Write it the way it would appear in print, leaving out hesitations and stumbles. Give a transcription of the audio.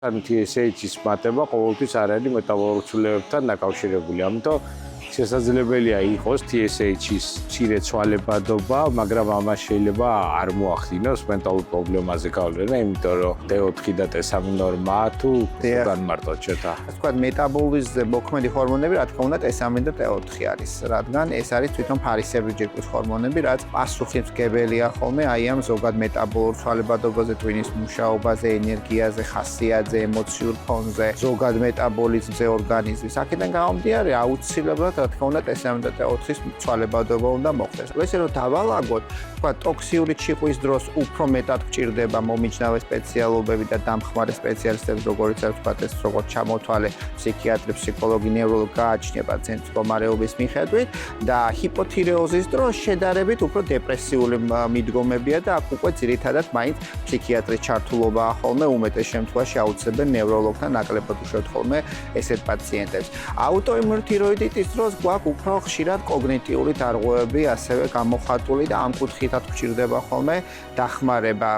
TSH-ის მატება ყოველთვის არ არის მეტაბოლურ ცვლილებებთან დაკავშირებული. ამიტომ შესაძლებელია იყოს TSH-ის მცირე ცვალებადობა, მაგრამ ამას შეიძლება არ მოახდინოს მენტალურ პრობლემაზე გავლენა, იმიტომ რომ T4 და T3 ნორმა თუ განმარტოთ შეთა. ასე ვთქვათ, მეტაბოლიზმზე მოქმედი ჰორმონები, რა თქმა უნდა, T3 და T4 არის, რადგან ეს არის თვითონ ფარისებრი ჯირკვის ჰორმონები, რაც პასუხისმგებელია ხოლმე აი ამ ზოგად მეტაბოლურ ცვალებადობაზე, ტვინის მუშაობაზე, ენერგიაზე, ხასიათზე, ემოციურ ფონზე, ზოგად მეტაბოლიზმზე ორგანიზმის. აქედან გამომდინარე, აუცილებლად რა თქმა უნდა T3 და T4-ის ცვალებადობა უნდა მოხდეს. ესე რომ დავალაგოთ, თქვა ტოქსიური ჩიყვის დროს უფრო მეტად გჭირდება მომიჯნავე სპეციალობები და დამხმარე სპეციალისტები, როგორიც არის თქვა ეს როგორც ჩამოთვალე ფსიქიატრი, ფსიქოლოგი, ნევროლოგი გააჩნია პაციენტის მდგომარეობის მიხედვით და ჰიპოთირეოზის დროს შედარებით უფრო დეპრესიული მიდგომებია და აქ უკვე ძირითადად მაინც ფსიქიატრის ჩართულობაა ხოლმე უმეტეს შემთხვევაში აუცილებელ ნევროლოგთან ნაკლებად უშევთ ხოლმე ესეთ პაციენტებს. აუტოიმუნური თიროიდიტის დროს გვაქვს უფრო ხშირად კოგნიტიური დარღვევები ასევე გამოხატული და ამ კუთხითაც გვჭირდება ხოლმე დახმარება.